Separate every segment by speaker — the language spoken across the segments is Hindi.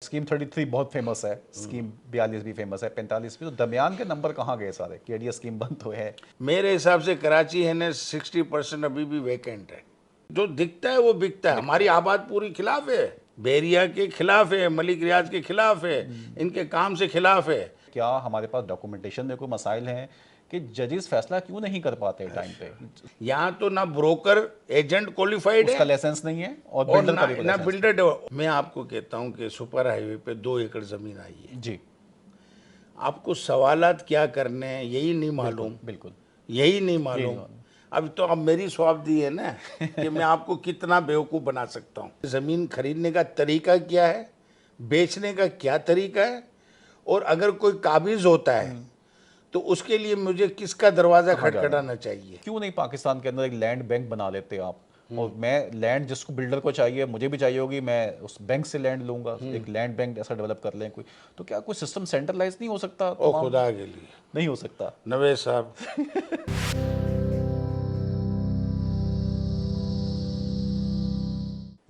Speaker 1: स्कीम 33 बहुत फेमस है, स्कीम 42 भी फेमस है, 45 भी। तो दरमियान के नंबर कहाँ गए सारे? केडीए स्कीम बंद तो है।
Speaker 2: मेरे हिसाब से कराची है ना 60% अभी भी वैकेंट है। जो दिखता है वो बिकता है। हमारी आबाद पूरी खिलाफ है, बेरिया के खिलाफ है, मलिक रियाज के खिलाफ है, इनके काम से खिलाफ है।
Speaker 1: क्या हमारे पास डॉक्यूमेंटेशन में कोई मसाइल हैं कि जजेस फैसला क्यों नहीं कर पाते टाइम पे?
Speaker 2: यहाँ तो ना ब्रोकर एजेंट क्वालिफाइड
Speaker 1: उसका
Speaker 2: है
Speaker 1: लाइसेंस नहीं है और
Speaker 2: और
Speaker 1: बिल्डर का
Speaker 2: ना
Speaker 1: भी कोई
Speaker 2: ना
Speaker 1: लाइसेंस
Speaker 2: बिल्डर। मैं आपको कहता हूँ कि सुपर हाईवे पे 2 एकड़ ज़मीन आई है,
Speaker 1: नहीं। जी,
Speaker 2: आपको सवालात क्या करने हैं यही नहीं
Speaker 1: बिल्कुल
Speaker 2: मालूम,
Speaker 1: बिल्कुल।
Speaker 2: यही नहीं
Speaker 1: यही नहीं
Speaker 2: मालूम।
Speaker 1: मालूम।
Speaker 2: अब तो अब मेरी स्वाबदी है ना कि मैं आपको कितना बेवकूफ़ बना सकता हूँ। ज़मीन खरीदने का तरीका क्या है, बेचने का क्या तरीका है, और अगर कोई काबिज होता है तो उसके लिए मुझे किसका दरवाज़ा
Speaker 1: कहाँ जाना है?
Speaker 2: खटखटाना चाहिए।
Speaker 1: क्यों नहीं पाकिस्तान के अंदर एक लैंड बैंक बना लेते आप? और मैं लैंड जिसको बिल्डर को चाहिए, मुझे भी चाहिए होगी, मैं उस बैंक से लैंड लूंगा। एक लैंड बैंक ऐसा डेवलप कर लें कोई। तो क्या कोई सिस्टम सेंट्रलाइज नहीं हो सकता
Speaker 2: ओ
Speaker 1: तमाम?
Speaker 2: खुदा के लिए
Speaker 1: नहीं हो सकता।
Speaker 2: नवेद साहब।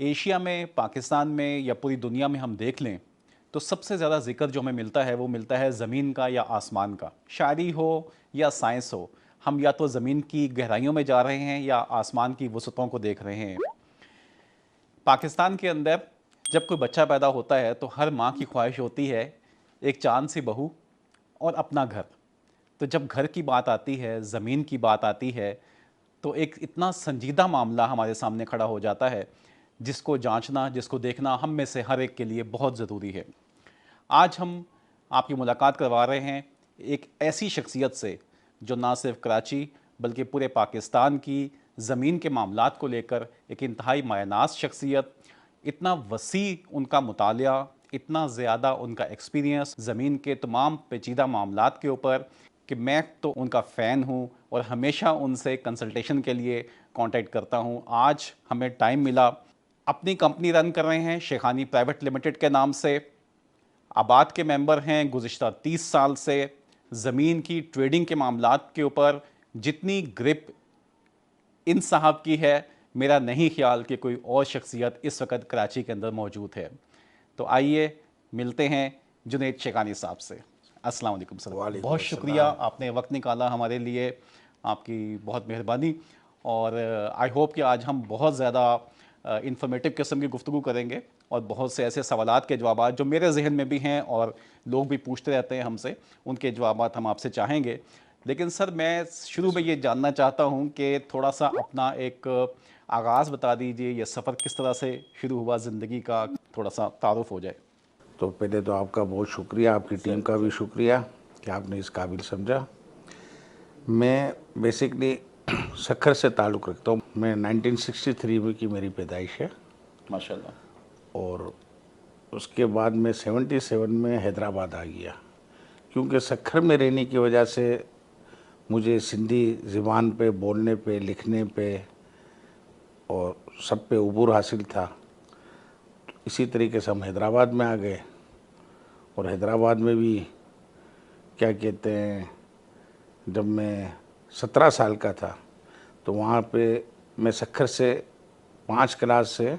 Speaker 1: एशिया में, पाकिस्तान में या पूरी दुनिया में हम देख लें तो सबसे ज़्यादा जिक्र जो हमें मिलता है वो मिलता है ज़मीन का या आसमान का। शायरी हो या साइंस हो, हम या तो ज़मीन की गहराइयों में जा रहे हैं या आसमान की वसतों को देख रहे हैं। पाकिस्तान के अंदर जब कोई बच्चा पैदा होता है तो हर माँ की ख्वाहिश होती है एक चांद सी बहू और अपना घर। तो जब घर की बात आती है, ज़मीन की बात आती है, तो एक इतना संजीदा मामला हमारे सामने खड़ा हो जाता है जिसको जांचना, जिसको देखना हम में से हर एक के लिए बहुत ज़रूरी है। आज हम आपकी मुलाकात करवा रहे हैं एक ऐसी शख्सियत से जो ना सिर्फ कराची बल्कि पूरे पाकिस्तान की ज़मीन के मामलात को लेकर एक इंतहाई मायनाज शख्सियत, इतना वसी उनका मुतालिया, इतना ज़्यादा उनका एक्सपीरियंस ज़मीन के तमाम पेचीदा मामलात के ऊपर कि मैं तो उनका फ़ैन हूँ और हमेशा उनसे कंसल्टेशन के लिए कांटेक्ट करता हूँ। आज हमें टाइम मिला। अपनी कंपनी रन कर रहे हैं शेखानी प्राइवेट लिमिटेड के नाम से। आबाद के मेंबर हैं गुज़िश्ता 30 साल से। ज़मीन की ट्रेडिंग के मामलात के ऊपर जितनी ग्रिप इन साहब की है, मेरा नहीं ख्याल कि कोई और शख्सियत इस वक्त कराची के अंदर मौजूद है। तो आइए मिलते हैं जुनैद शेखानी साहब से। अस्सलाम वालेकुम सर,
Speaker 2: वालेकुम
Speaker 1: बहुत शुक्रिया
Speaker 2: अस्सलाम।
Speaker 1: आपने वक्त निकाला हमारे लिए, आपकी बहुत मेहरबानी। और आई होप कि आज हम बहुत ज़्यादा इंफॉर्मेटिव किस्म की गुफ्तगू करेंगे और बहुत से ऐसे सवालात के जवाब जो मेरे जहन में भी हैं और लोग भी पूछते रहते हैं हमसे, उनके जवाब हम आपसे चाहेंगे। लेकिन सर मैं शुरू में ये जानना चाहता हूँ कि थोड़ा सा अपना एक आगाज़ बता दीजिए, ये सफ़र किस तरह से शुरू हुआ ज़िंदगी का, थोड़ा सा तारुफ हो जाए।
Speaker 2: तो पहले तो आपका बहुत शुक्रिया, आपकी टीम का भी शुक्रिया कि आपने इस काबिल समझा। मैं बेसिकली सखर से ताल्लुक़ रखता हूँ। मैं 1963 में की मेरी पैदाइश है
Speaker 1: माशाल्लाह।
Speaker 2: और उसके बाद मैं 77 में हैदराबाद आ गया, क्योंकि सखर में रहने की वजह से मुझे सिंधी ज़बान पे बोलने पे, लिखने पे और सब पे उबूर हासिल था। तो इसी तरीके से हम हैदराबाद में आ गए और हैदराबाद में भी क्या कहते हैं, जब मैं 17 साल का था तो वहाँ पे मैं सखर से 5 क्लास से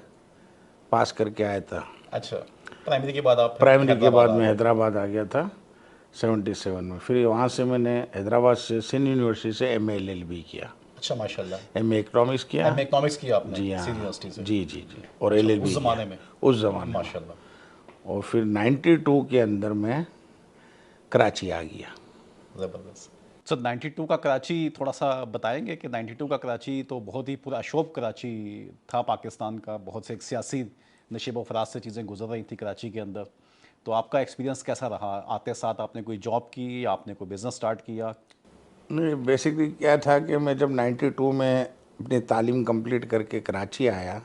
Speaker 2: पास करके आया था।
Speaker 1: अच्छा, प्राइमरी के बाद आप फिर
Speaker 2: प्राइमरी के
Speaker 1: हैदराबाद
Speaker 2: बाद
Speaker 1: आ
Speaker 2: मैं
Speaker 1: गए?
Speaker 2: हैदराबाद आ गया था 77 में। फिर वहाँ से मैंने हैदराबाद से सिंध यूनिवर्सिटी से एम.ए. LLB किया।
Speaker 1: अच्छा माशाल्लाह।
Speaker 2: एम.ए. इकोनॉमिक्स किया।
Speaker 1: एम इकोनॉमिक्स किया आपने
Speaker 2: जी
Speaker 1: सिंध
Speaker 2: हाँ,
Speaker 1: यूनिवर्सिटी से?
Speaker 2: जी जी जी, और
Speaker 1: माशाल्लाह, उस
Speaker 2: LLB किया
Speaker 1: ज़माने में?
Speaker 2: उस ज़माने में।
Speaker 1: माशाल्लाह।
Speaker 2: और फिर 92 के अंदर मैं कराची आ गया।
Speaker 1: ज़बरदस्त। सर 92 का कराची थोड़ा सा बताएंगे कि 92 का कराची तो बहुत ही पूरा अशोभ कराची था पाकिस्तान का, बहुत से एक सियासी नशेब व फराज से चीज़ें गुजर रही थी कराची के अंदर। तो आपका एक्सपीरियंस कैसा रहा? आते साथ आपने कोई जॉब की या आपने कोई बिज़नेस स्टार्ट किया?
Speaker 2: नहीं, बेसिकली क्या था कि मैं जब 92 में अपनी तालीम कंप्लीट करके कराची आया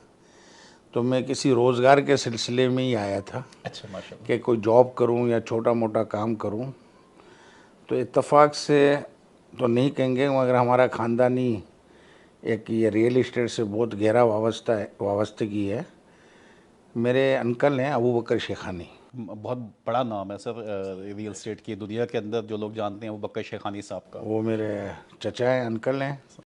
Speaker 2: तो मैं किसी रोज़गार के सिलसिले में ही आया था
Speaker 1: अच्छा माशाल्लाह।
Speaker 2: कि कोई जॉब करूं या छोटा मोटा काम करूं। तो इत्तेफाक से तो नहीं कहेंगे, मगर हमारा ख़ानदानी एक ये रियल इस्टेट से बहुत गहरा वाबस्तगी है। मेरे अंकल हैं अबू बकर शेखानी।
Speaker 1: बहुत बड़ा नाम है सर रियल एस्टेट की दुनिया के अंदर, जो लोग जानते हैं वो बकर शेखानी साहब का।
Speaker 2: वो मेरे चचा हैं, अंकल हैं।